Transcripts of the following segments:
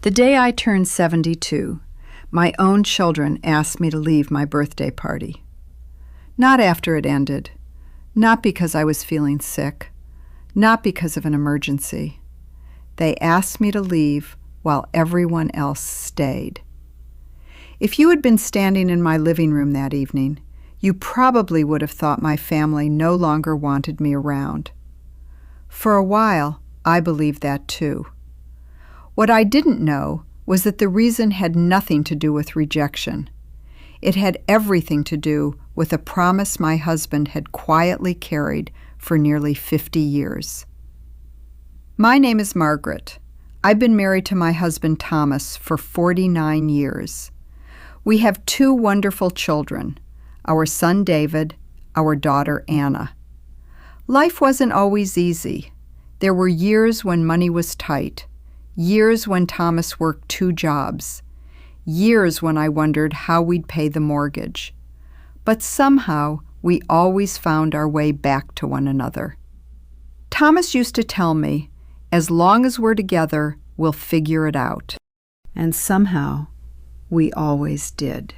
The day I turned 72, my own children asked me to leave my birthday party. Not after it ended, not because I was feeling sick, not because of an emergency. They asked me to leave while everyone else stayed. If you had been standing in my living room that evening, you probably would have thought my family no longer wanted me around. For a while, I believed that too. What I didn't know was that the reason had nothing to do with rejection. It had everything to do with a promise my husband had quietly carried for nearly 50 years. My name is Margaret. I've been married to my husband Thomas for 49 years. We have 2 wonderful children, our son David, our daughter Anna. Life wasn't always easy. There were years when money was tight, years when Thomas worked 2 jobs, years when I wondered how we'd pay the mortgage. But somehow we always found our way back to one another. Thomas used to tell me, as long as we're together, we'll figure it out. And somehow, we always did.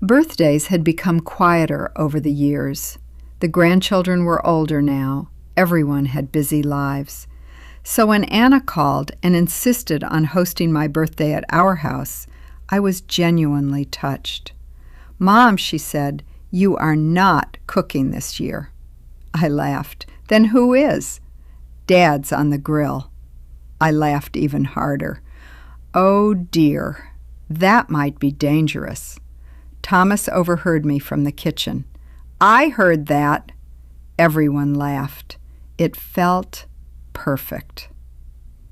Birthdays had become quieter over the years. The grandchildren were older now. Everyone had busy lives. So when Anna called and insisted on hosting my birthday at our house, I was genuinely touched. "Mom," she said, "you are not cooking this year." I laughed. "Then who is?" "Dad's on the grill." I laughed even harder. Oh dear, that might be dangerous. Thomas overheard me from the kitchen. "I heard that." Everyone laughed. It felt perfect.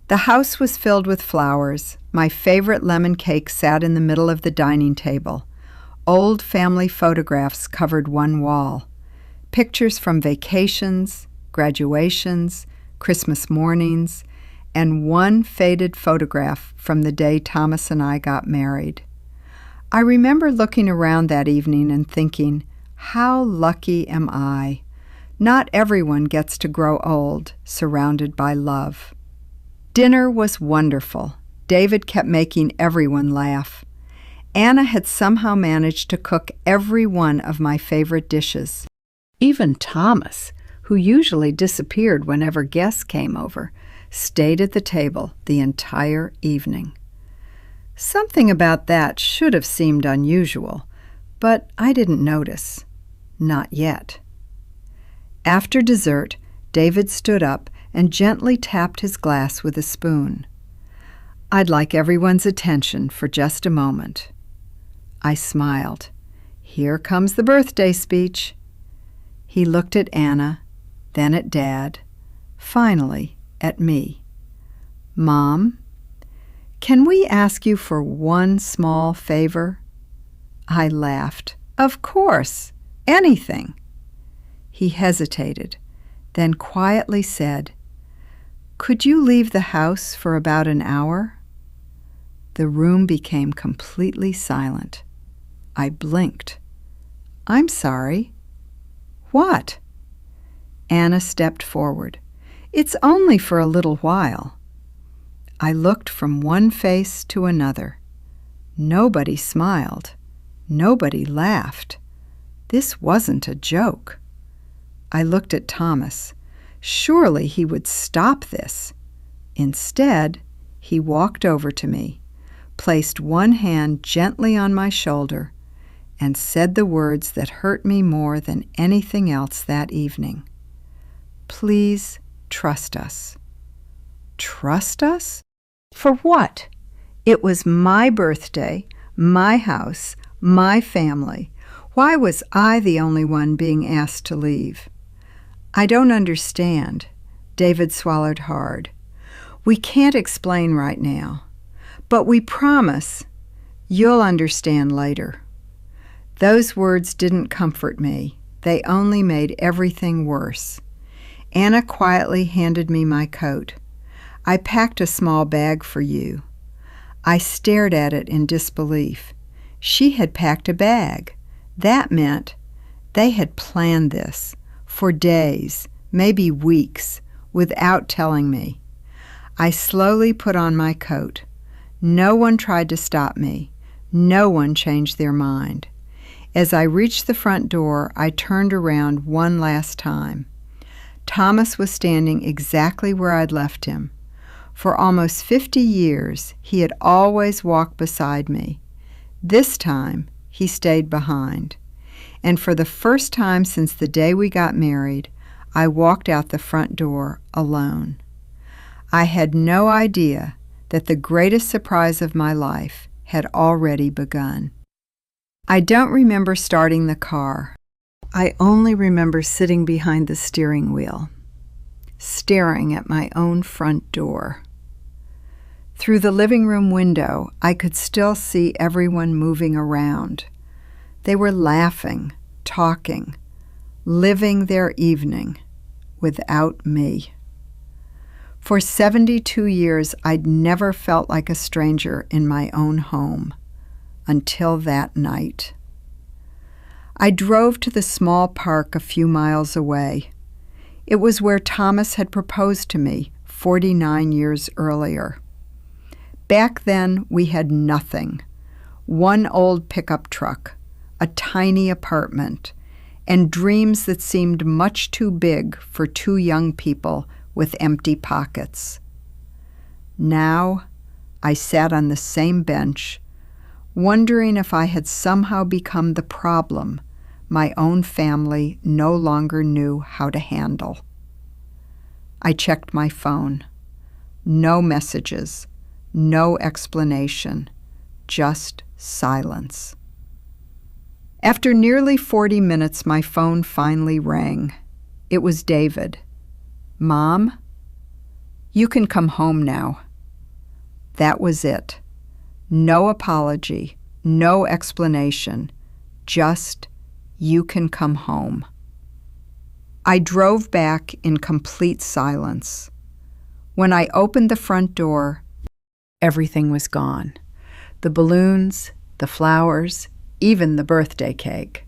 The house was filled with flowers. My favorite lemon cake sat in the middle of the dining table. Old family photographs covered one wall. Pictures from vacations, graduations, Christmas mornings, and one faded photograph from the day Thomas and I got married. I remember looking around that evening and thinking, how lucky am I? Not everyone gets to grow old, surrounded by love. Dinner was wonderful. David kept making everyone laugh. Anna had somehow managed to cook every one of my favorite dishes. Even Thomas, who usually disappeared whenever guests came over, stayed at the table the entire evening. Something about that should have seemed unusual, but I didn't notice. Not yet. After dessert, David stood up and gently tapped his glass with a spoon. "I'd like everyone's attention for just a moment." I smiled. "Here comes the birthday speech." He looked at Anna, then at Dad, finally at me. "Mom, can we ask you for one small favor?" I laughed. "Of course, anything." He hesitated, then quietly said, "Could you leave the house for about an hour?" The room became completely silent. I blinked. "I'm sorry." "What?" Anna stepped forward. "It's only for a little while." I looked from one face to another. Nobody smiled. Nobody laughed. This wasn't a joke. I looked at Thomas. Surely he would stop this. Instead, he walked over to me, placed one hand gently on my shoulder, and said the words that hurt me more than anything else that evening. "Please trust us." Trust us? For what? It was my birthday, my house, my family. Why was I the only one being asked to leave? "I don't understand." David swallowed hard. "We can't explain right now, but we promise you'll understand later." Those words didn't comfort me. They only made everything worse. Anna quietly handed me my coat. "I packed a small bag for you." I stared at it in disbelief. She had packed a bag. That meant they had planned this for days, maybe weeks, without telling me. I slowly put on my coat. No one tried to stop me. No one changed their mind. As I reached the front door, I turned around one last time. Thomas was standing exactly where I'd left him. For almost 50 years, he had always walked beside me. This time, he stayed behind. And for the first time since the day we got married, I walked out the front door alone. I had no idea that the greatest surprise of my life had already begun. I don't remember starting the car. I only remember sitting behind the steering wheel, staring at my own front door. Through the living room window, I could still see everyone moving around. They were laughing, talking, living their evening without me. For 72 years, I'd never felt like a stranger in my own home, until that night. I drove to the small park a few miles away. It was where Thomas had proposed to me 49 years earlier. Back then, we had nothing. One old pickup truck, a tiny apartment, and dreams that seemed much too big for two young people with empty pockets. Now, I sat on the same bench, wondering if I had somehow become the problem my own family no longer knew how to handle. I checked my phone. No messages, no explanation, just silence. After nearly 40 minutes, my phone finally rang. It was David. "Mom, you can come home now." That was it. No apology, no explanation, just, "You can come home." I drove back in complete silence. When I opened the front door, everything was gone. The balloons, the flowers, even the birthday cake.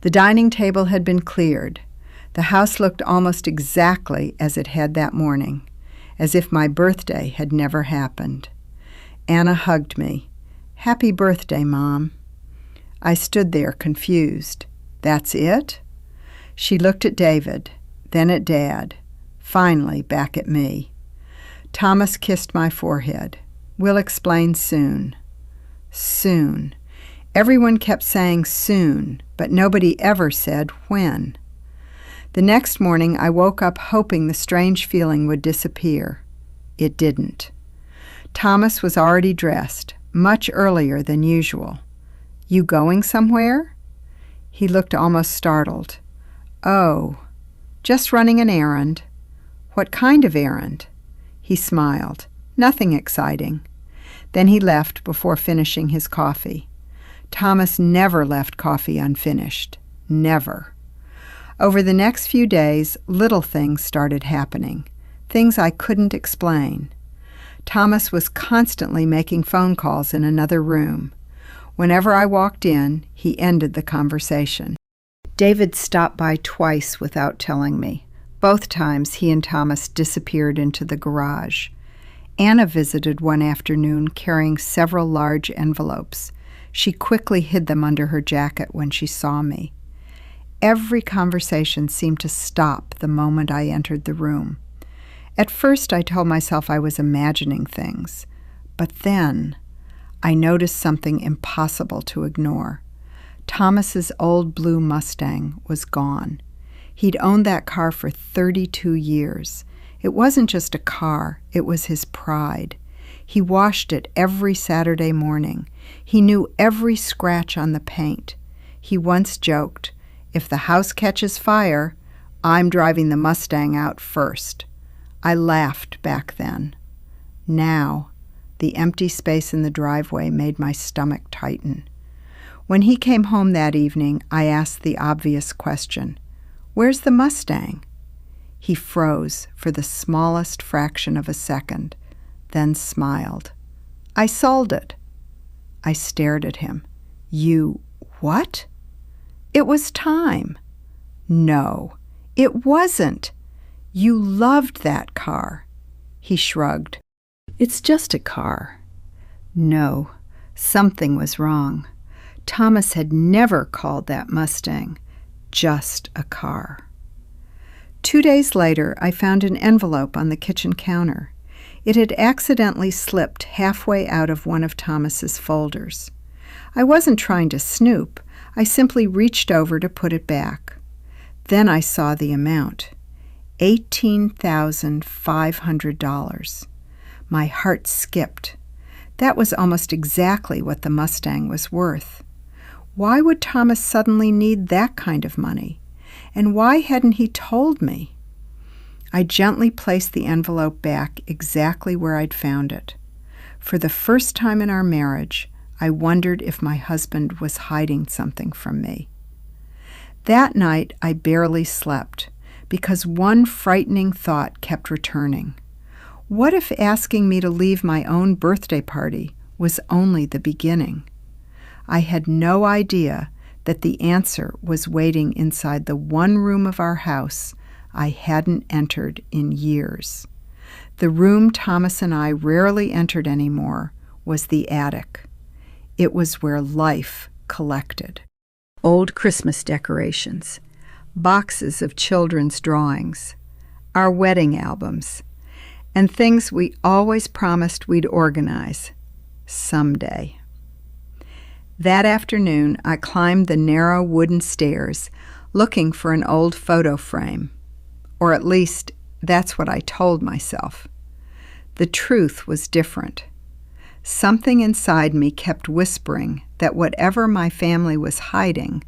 The dining table had been cleared. The house looked almost exactly as it had that morning, as if my birthday had never happened. Anna hugged me. "Happy birthday, Mom." I stood there confused. "That's it?" She looked at David, then at Dad, finally back at me. Thomas kissed my forehead. "We'll explain soon." Soon. Everyone kept saying soon, but nobody ever said when. The next morning, I woke up hoping the strange feeling would disappear. It didn't. Thomas was already dressed, much earlier than usual. "You going somewhere?" He looked almost startled. "Oh, just running an errand." "What kind of errand?" He smiled. "Nothing exciting." Then he left before finishing his coffee. Thomas never left coffee unfinished. Never. Over the next few days, little things started happening, things I couldn't explain. Thomas was constantly making phone calls in another room. Whenever I walked in, he ended the conversation. David stopped by twice without telling me. Both times he and Thomas disappeared into the garage. Anna visited one afternoon carrying several large envelopes. She quickly hid them under her jacket when she saw me. Every conversation seemed to stop the moment I entered the room. At first I told myself I was imagining things, but then I noticed something impossible to ignore. Thomas's old blue Mustang was gone. He'd owned that car for 32 years. It wasn't just a car, it was his pride. He washed it every Saturday morning. He knew every scratch on the paint. He once joked, "If the house catches fire, I'm driving the Mustang out first." I laughed back then. Now, the empty space in the driveway made my stomach tighten. When he came home that evening, I asked the obvious question, "Where's the Mustang?" He froze for the smallest fraction of a second, then smiled. "I sold it." I stared at him. "You what?" "It was time." "No, it wasn't. You loved that car. He shrugged. "It's just a car." No, something was wrong. Thomas had never called that Mustang just a car. 2 days later, I found an envelope on the kitchen counter. It had accidentally slipped halfway out of one of Thomas's folders. I wasn't trying to snoop. I simply reached over to put it back. Then I saw the amount. $18,500. My heart skipped. That was almost exactly what the Mustang was worth. Why would Thomas suddenly need that kind of money? And why hadn't he told me? I gently placed the envelope back exactly where I'd found it. For the first time in our marriage, I wondered if my husband was hiding something from me. That night, I barely slept because one frightening thought kept returning. What if asking me to leave my own birthday party was only the beginning? I had no idea that the answer was waiting inside the one room of our house I hadn't entered in years. The room Thomas and I rarely entered anymore was the attic. It was where life collected. Old Christmas decorations, boxes of children's drawings, our wedding albums, and things we always promised we'd organize someday. That afternoon, I climbed the narrow wooden stairs looking for an old photo frame. Or at least, that's what I told myself. The truth was different. Something inside me kept whispering that whatever my family was hiding,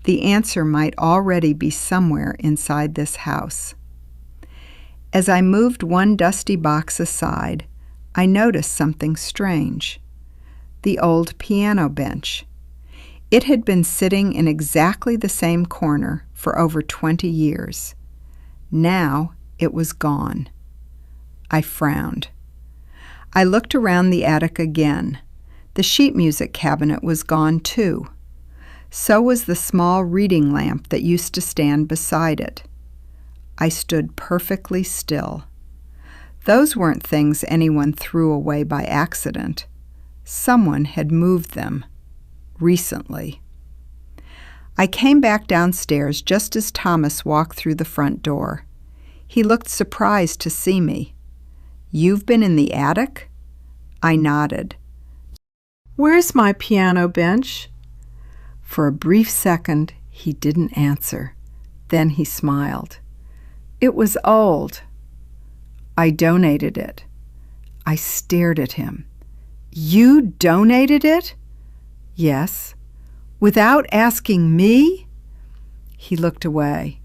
the answer might already be somewhere inside this house. As I moved one dusty box aside, I noticed something strange. The old piano bench. It had been sitting in exactly the same corner for over 20 years. Now it was gone. I frowned. I looked around the attic again. The sheet music cabinet was gone too. So was the small reading lamp that used to stand beside it. I stood perfectly still. Those weren't things anyone threw away by accident. Someone had moved them. Recently. I came back downstairs just as Thomas walked through the front door. He looked surprised to see me. "You've been in the attic?" I nodded. "Where's my piano bench?" For a brief second, he didn't answer. Then he smiled. "It was old. I donated it." I stared at him. "You donated it?" "Yes." "Without asking me?" He looked away.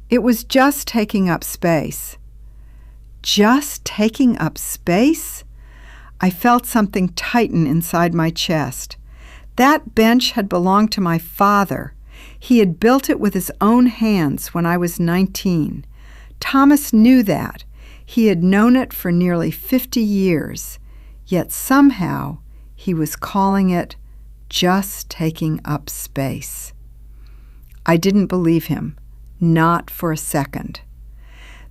"It was just taking up space." Just taking up space? I felt something tighten inside my chest. That bench had belonged to my father. He had built it with his own hands when I was 19. Thomas knew that. He had known it for nearly 50 years. Yet somehow he was calling it just taking up space. I didn't believe him, not for a second.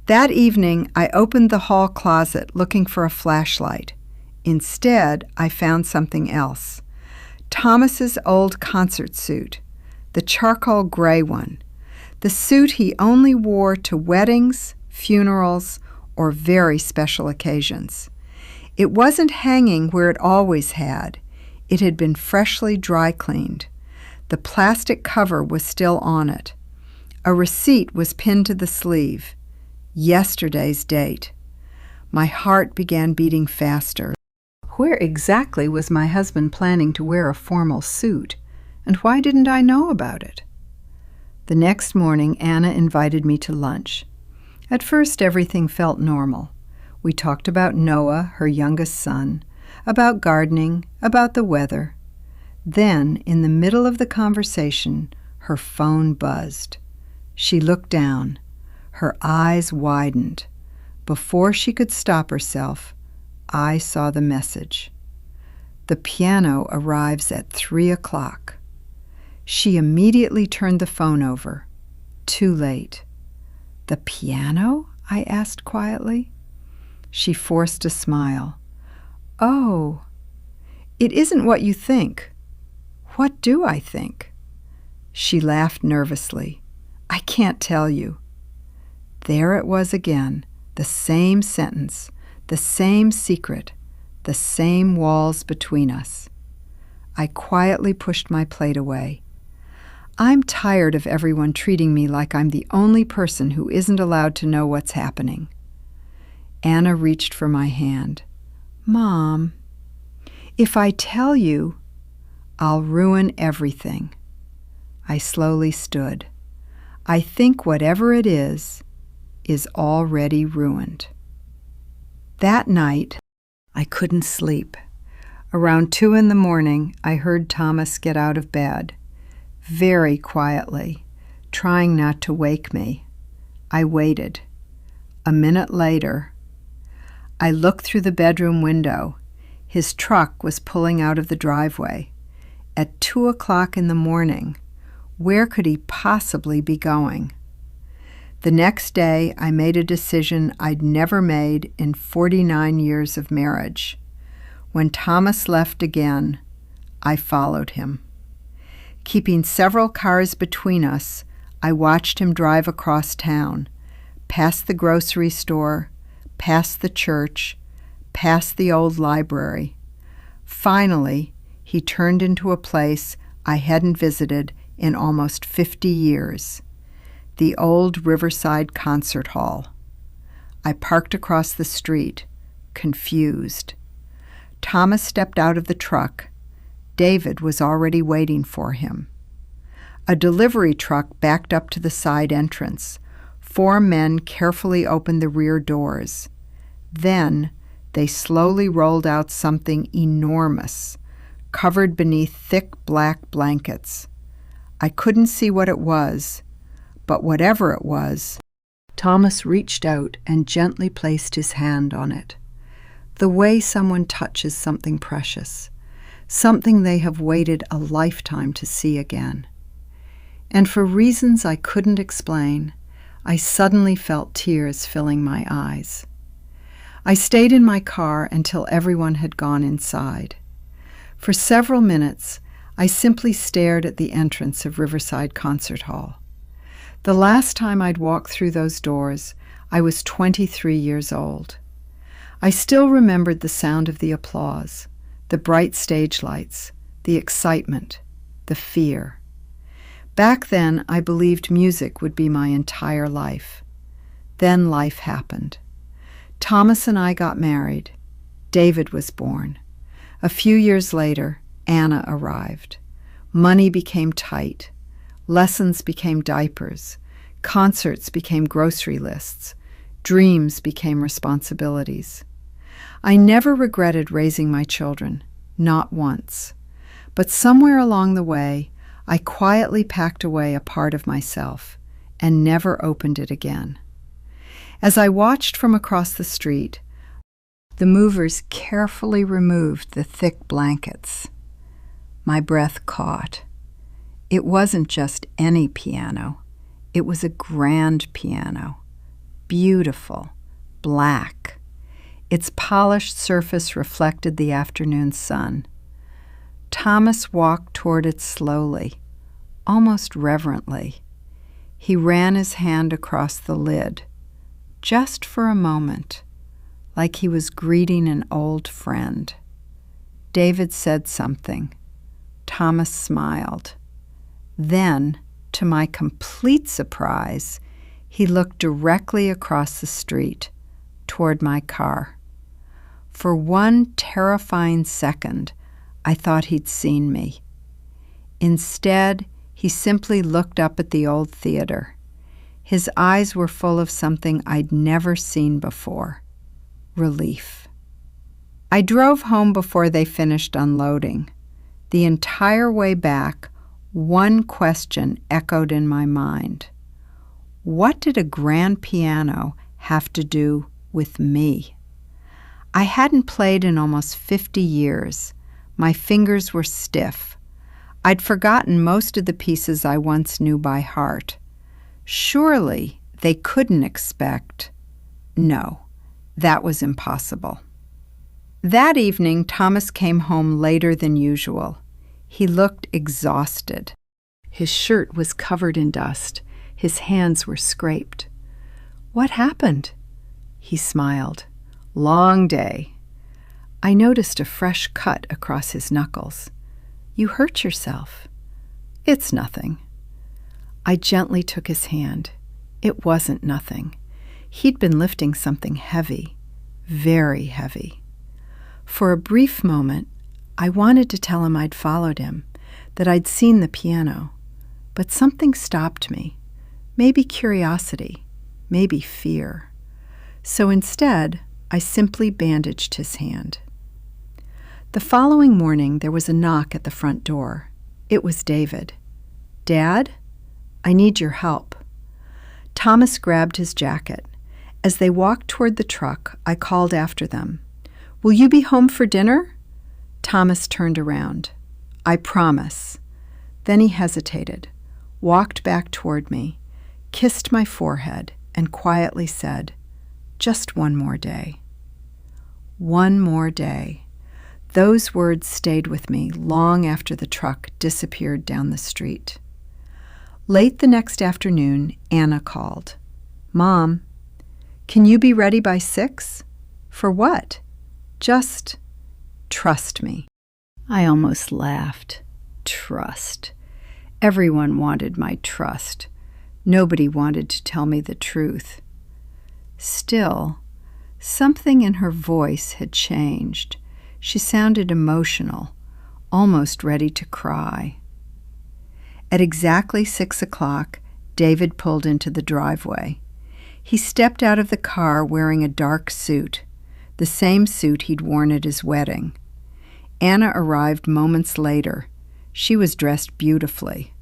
That evening, I opened the hall closet looking for a flashlight. Instead, I found something else. Thomas's old concert suit, the charcoal gray one, the suit he only wore to weddings, funerals, or very special occasions. It wasn't hanging where it always had. It had been freshly dry cleaned. The plastic cover was still on it. A receipt was pinned to the sleeve. Yesterday's date. My heart began beating faster. Where exactly was my husband planning to wear a formal suit, and why didn't I know about it? The next morning, Anna invited me to lunch. At first, everything felt normal. We talked about Noah, her youngest son, about gardening, about the weather. Then, in the middle of the conversation, her phone buzzed. She looked down. Her eyes widened. Before she could stop herself, I saw the message. The piano arrives at 3 o'clock. She immediately turned the phone over. Too late. "The piano?" I asked quietly. She forced a smile. "Oh, it isn't what you think." "What do I think?" She laughed nervously. "I can't tell you." There it was again, the same sentence, the same secret, the same walls between us. I quietly pushed my plate away. I'm tired of everyone treating me like I'm the only person who isn't allowed to know what's happening. Anna reached for my hand. "Mom, if I tell you, I'll ruin everything." I slowly stood. I think whatever it is already ruined. That night, I couldn't sleep. Around 2 a.m, I heard Thomas get out of bed, very quietly, trying not to wake me. I waited. A minute later, I looked through the bedroom window. His truck was pulling out of the driveway. At 2 a.m, where could he possibly be going? The next day, I made a decision I'd never made in 49 years of marriage. When Thomas left again, I followed him. Keeping several cars between us, I watched him drive across town, past the grocery store, past the church, past the old library. Finally, he turned into a place I hadn't visited in almost 50 years, the old Riverside Concert Hall. I parked across the street, confused. Thomas stepped out of the truck. David was already waiting for him. A delivery truck backed up to the side entrance. 4 men carefully opened the rear doors. Then they slowly rolled out something enormous, covered beneath thick black blankets. I couldn't see what it was, but whatever it was, Thomas reached out and gently placed his hand on it. The way someone touches something precious, something they have waited a lifetime to see again. And for reasons I couldn't explain, I suddenly felt tears filling my eyes. I stayed in my car until everyone had gone inside. For several minutes, I simply stared at the entrance of Riverside Concert Hall. The last time I'd walked through those doors, I was 23 years old. I still remembered the sound of the applause, the bright stage lights, the excitement, the fear. Back then, I believed music would be my entire life. Then life happened. Thomas and I got married. David was born. A few years later, Anna arrived. Money became tight. Lessons became diapers. Concerts became grocery lists. Dreams became responsibilities. I never regretted raising my children, not once. But somewhere along the way, I quietly packed away a part of myself and never opened it again. As I watched from across the street, the movers carefully removed the thick blankets. My breath caught. It wasn't just any piano. It was a grand piano, beautiful, black. Its polished surface reflected the afternoon sun. Thomas walked toward it slowly, almost reverently. He ran his hand across the lid, just for a moment, like he was greeting an old friend. David said something. Thomas smiled. Then, to my complete surprise, he looked directly across the street, toward my car. For one terrifying second, I thought he'd seen me. Instead, he simply looked up at the old theater. His eyes were full of something I'd never seen before: relief. I drove home before they finished unloading. The entire way back, one question echoed in my mind. What did a grand piano have to do with me? I hadn't played in almost 50 years. My fingers were stiff. I'd forgotten most of the pieces I once knew by heart. Surely they couldn't expect. No, That was impossible. That evening, Thomas came home later than usual. He looked exhausted. His shirt was covered in dust. His hands were scraped. "What happened?" He smiled. "Long day." I noticed a fresh cut across his knuckles. "You hurt yourself." "It's nothing." I gently took his hand. It wasn't nothing. He'd been lifting something heavy, very heavy. For a brief moment, I wanted to tell him I'd followed him, that I'd seen the piano, but something stopped me. Maybe curiosity, maybe fear. So instead, I simply bandaged his hand. The following morning, there was a knock at the front door. It was David. "Dad, I need your help." Thomas grabbed his jacket. As they walked toward the truck, I called after them. "Will you be home for dinner?" Thomas turned around. "I promise." Then he hesitated, walked back toward me, kissed my forehead, and quietly said, "Just one more day." One more day. Those words stayed with me long after the truck disappeared down the street. Late the next afternoon, Anna called. "Mom, can you be ready by 6? "For what?" "Just trust me." I almost laughed. Trust. Everyone wanted my trust. Nobody wanted to tell me the truth. Still, something in her voice had changed. She sounded emotional, almost ready to cry. At exactly 6 o'clock, David pulled into the driveway. He stepped out of the car wearing a dark suit, the same suit he'd worn at his wedding. Anna arrived moments later. She was dressed beautifully.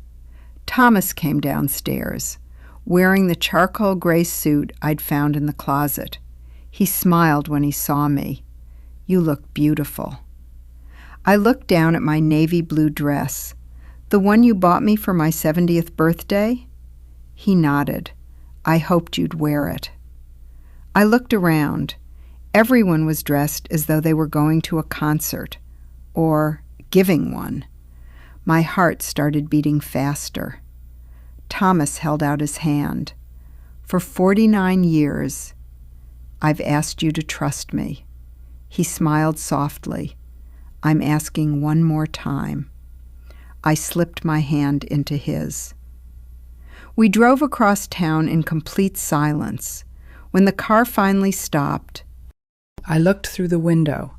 Thomas came downstairs, wearing the charcoal gray suit I'd found in the closet. He smiled when he saw me. "You look beautiful." I looked down at my navy blue dress. "The one you bought me for my 70th birthday?" He nodded. "I hoped you'd wear it." I looked around. Everyone was dressed as though they were going to a concert, or giving one. My heart started beating faster. Thomas held out his hand. "For 49 years, I've asked you to trust me." He smiled softly. "I'm asking one more time." I slipped my hand into his. We drove across town in complete silence. When the car finally stopped, I looked through the window.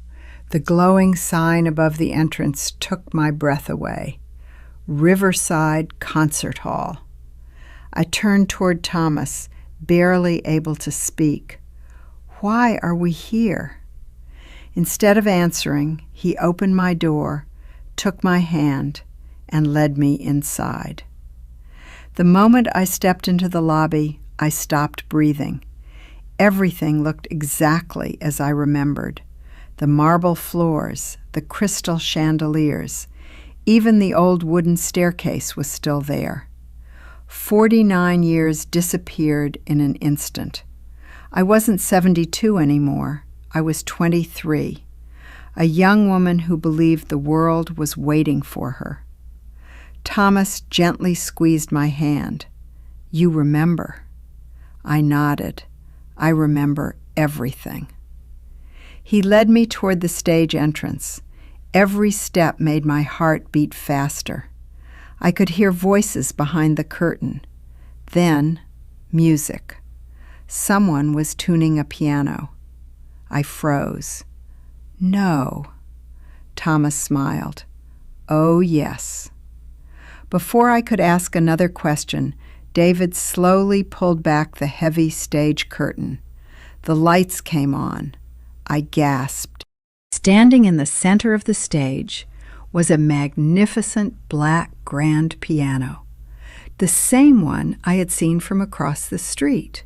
The glowing sign above the entrance took my breath away. Riverside Concert Hall. I turned toward Thomas, barely able to speak. "Why are we here?" Instead of answering, he opened my door, took my hand, and led me inside. The moment I stepped into the lobby, I stopped breathing. Everything looked exactly as I remembered. The marble floors, the crystal chandeliers, even the old wooden staircase was still there. 49 years disappeared in an instant. I wasn't 72 anymore. I was 23, a young woman who believed the world was waiting for her. Thomas gently squeezed my hand. "You remember." I nodded. I remember everything. He led me toward the stage entrance. Every step made my heart beat faster. I could hear voices behind the curtain. Then, music. Someone was tuning a piano. I froze. "No." Thomas smiled. "Oh, yes." Before I could ask another question, David slowly pulled back the heavy stage curtain. The lights came on. I gasped. Standing in the center of the stage was a magnificent black grand piano, the same one I had seen from across the street.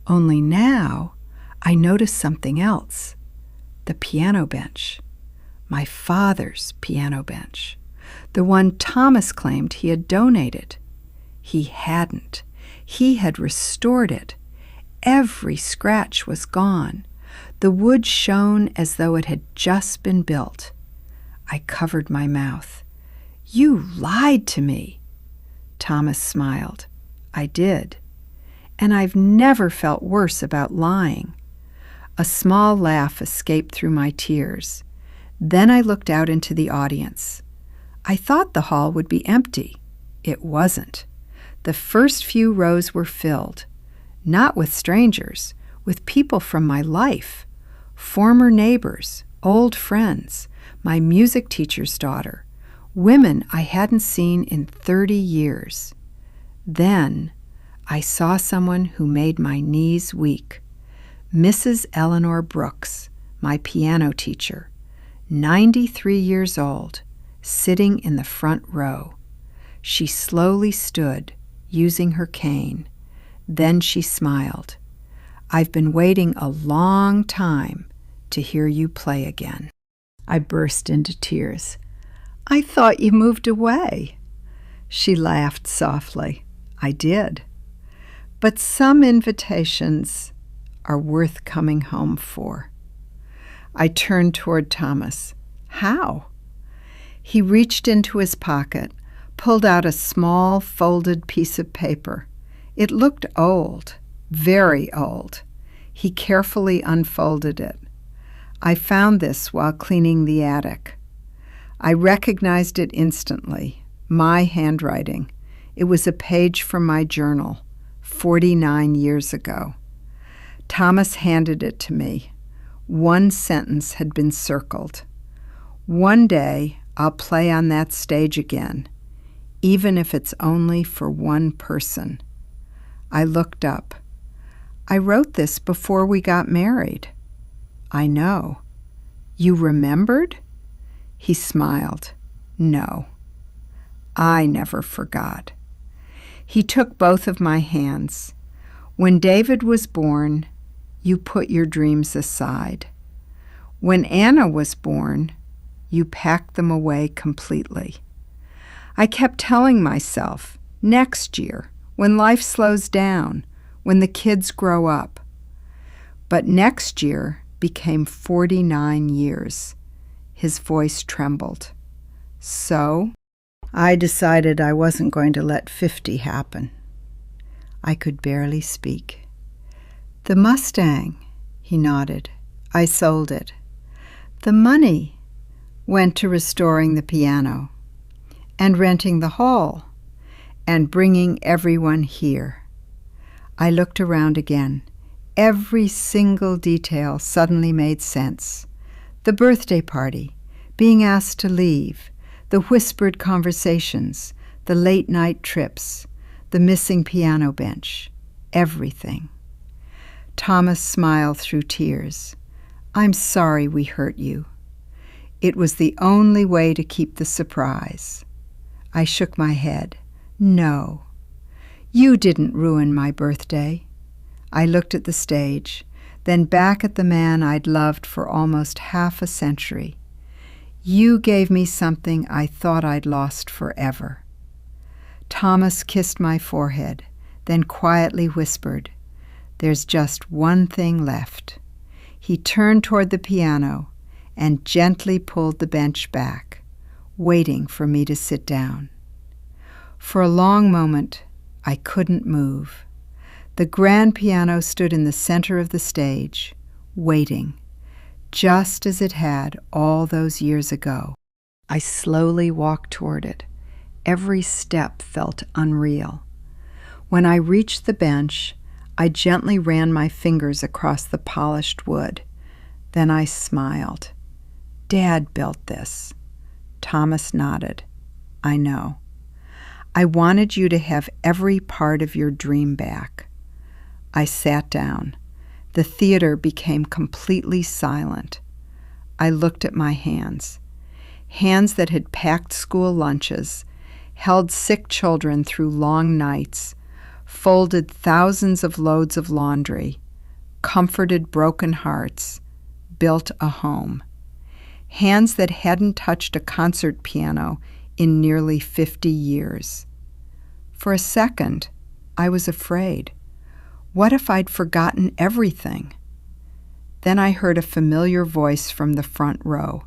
Only now I noticed something else. The piano bench. My father's piano bench. The one Thomas claimed he had donated. He hadn't. He had restored it. Every scratch was gone. The wood shone as though it had just been built. I covered my mouth. "You lied to me." Thomas smiled. "I did. And I've never felt worse about lying." A small laugh escaped through my tears. Then I looked out into the audience. I thought the hall would be empty. It wasn't. The first few rows were filled, not with strangers, with people from my life, former neighbors, old friends, my music teacher's daughter, women I hadn't seen in 30 years. Then I saw someone who made my knees weak. Mrs. Eleanor Brooks, my piano teacher, 93 years old, sitting in the front row. She slowly stood, using her cane. Then she smiled. "I've been waiting a long time to hear you play again." I burst into tears. "I thought you moved away." She laughed softly. "I did. But some invitations are worth coming home for." I turned toward Thomas. "How?" He reached into his pocket, pulled out a small folded piece of paper. It looked old, very old. He carefully unfolded it. "I found this while cleaning the attic." I recognized it instantly, my handwriting. It was a page from my journal, 49 years ago. Thomas handed it to me. One sentence had been circled. "One day I'll play on that stage again, even if it's only for one person." I looked up. "I wrote this before we got married." "I know." "You remembered?" He smiled. "No. I never forgot." He took both of my hands. "When David was born, you put your dreams aside. When Anna was born, you packed them away completely." I kept telling myself, next year, when life slows down, when the kids grow up. But next year became 49 years. His voice trembled. "So, I decided I wasn't going to let 50 happen." I could barely speak. "The Mustang," he nodded. "I sold it. The money went to restoring the piano and renting the hall and bringing everyone here." I looked around again. Every single detail suddenly made sense. The birthday party, being asked to leave, the whispered conversations, the late-night trips, the missing piano bench, everything. Thomas smiled through tears. "I'm sorry we hurt you. It was the only way to keep the surprise." I shook my head. "No, you didn't ruin my birthday." I looked at the stage, then back at the man I'd loved for almost half a century. "You gave me something I thought I'd lost forever." Thomas kissed my forehead, then quietly whispered, "There's just one thing left." He turned toward the piano and gently pulled the bench back, waiting for me to sit down. For a long moment, I couldn't move. The grand piano stood in the center of the stage, waiting, just as it had all those years ago. I slowly walked toward it. Every step felt unreal. When I reached the bench, I gently ran my fingers across the polished wood. Then I smiled. "Dad built this." Thomas nodded. "I know. I wanted you to have every part of your dream back." I sat down. The theater became completely silent. I looked at my hands. Hands that had packed school lunches, held sick children through long nights, folded thousands of loads of laundry, comforted broken hearts, built a home. Hands that hadn't touched a concert piano in nearly 50 years. For a second, I was afraid. What if I'd forgotten everything? Then I heard a familiar voice from the front row.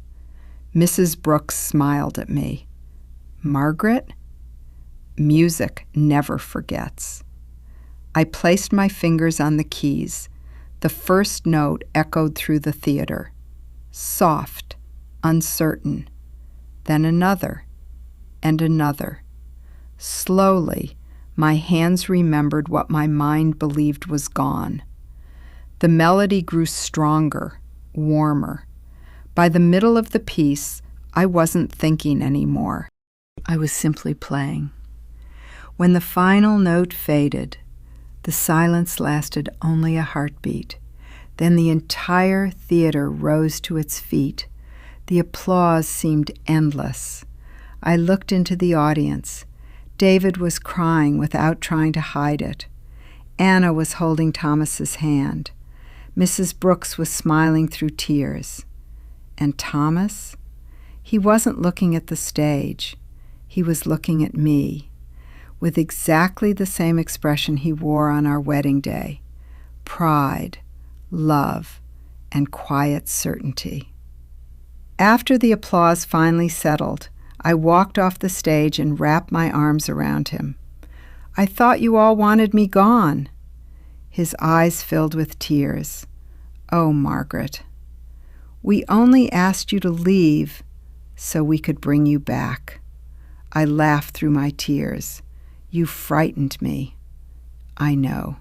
Mrs. Brooks smiled at me. "Margaret?" Music never forgets. I placed my fingers on the keys. The first note echoed through the theater. Soft, uncertain. Then another, and another. Slowly, my hands remembered what my mind believed was gone. The melody grew stronger, warmer. By the middle of the piece, I wasn't thinking anymore. I was simply playing. When the final note faded, the silence lasted only a heartbeat. Then the entire theater rose to its feet. The applause seemed endless. I looked into the audience. David was crying without trying to hide it. Anna was holding Thomas's hand. Mrs. Brooks was smiling through tears. And Thomas? He wasn't looking at the stage. He was looking at me, with exactly the same expression he wore on our wedding day: pride, love, and quiet certainty. After the applause finally settled, I walked off the stage and wrapped my arms around him. "I thought you all wanted me gone." His eyes filled with tears. "Oh, Margaret, we only asked you to leave so we could bring you back." I laughed through my tears. "You frightened me." "I know.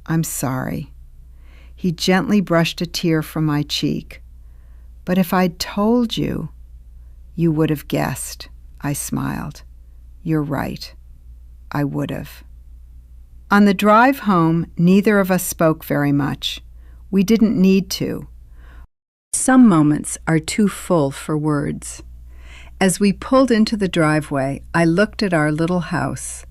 I'm sorry." He gently brushed a tear from my cheek. "But if I'd told you, you would have guessed," I smiled. "You're right. I would have." On the drive home, neither of us spoke very much. We didn't need to. Some moments are too full for words. As we pulled into the driveway, I looked at our little house,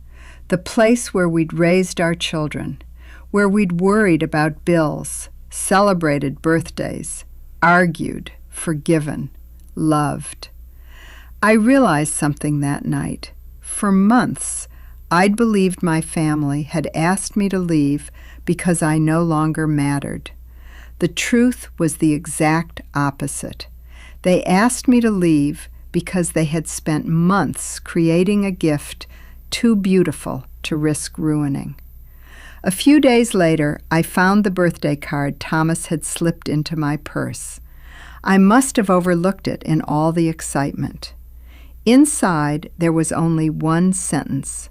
the place where we'd raised our children, where we'd worried about bills, celebrated birthdays, argued, forgiven, loved. I realized something that night. For months, I'd believed my family had asked me to leave because I no longer mattered. The truth was the exact opposite. They asked me to leave because they had spent months creating a gift too beautiful to risk ruining. A few days later, I found the birthday card Thomas had slipped into my purse. I must have overlooked it in all the excitement. Inside, there was only one sentence: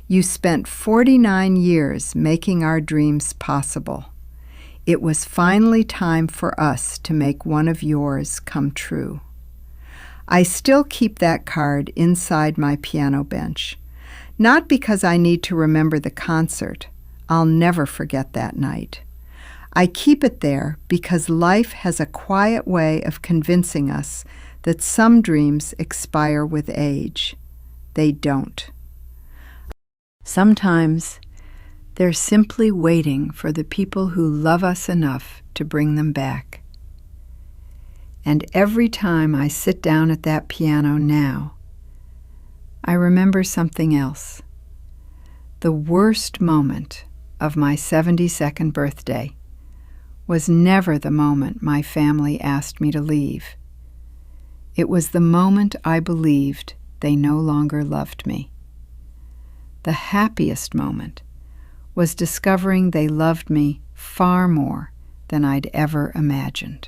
"You spent 49 years making our dreams possible. It was finally time for us to make one of yours come true." I still keep that card inside my piano bench. Not because I need to remember the concert. I'll never forget that night. I keep it there because life has a quiet way of convincing us that some dreams expire with age. They don't. Sometimes they're simply waiting for the people who love us enough to bring them back. And every time I sit down at that piano now, I remember something else. The worst moment of my 72nd birthday was never the moment my family asked me to leave. It was the moment I believed they no longer loved me. The happiest moment was discovering they loved me far more than I'd ever imagined.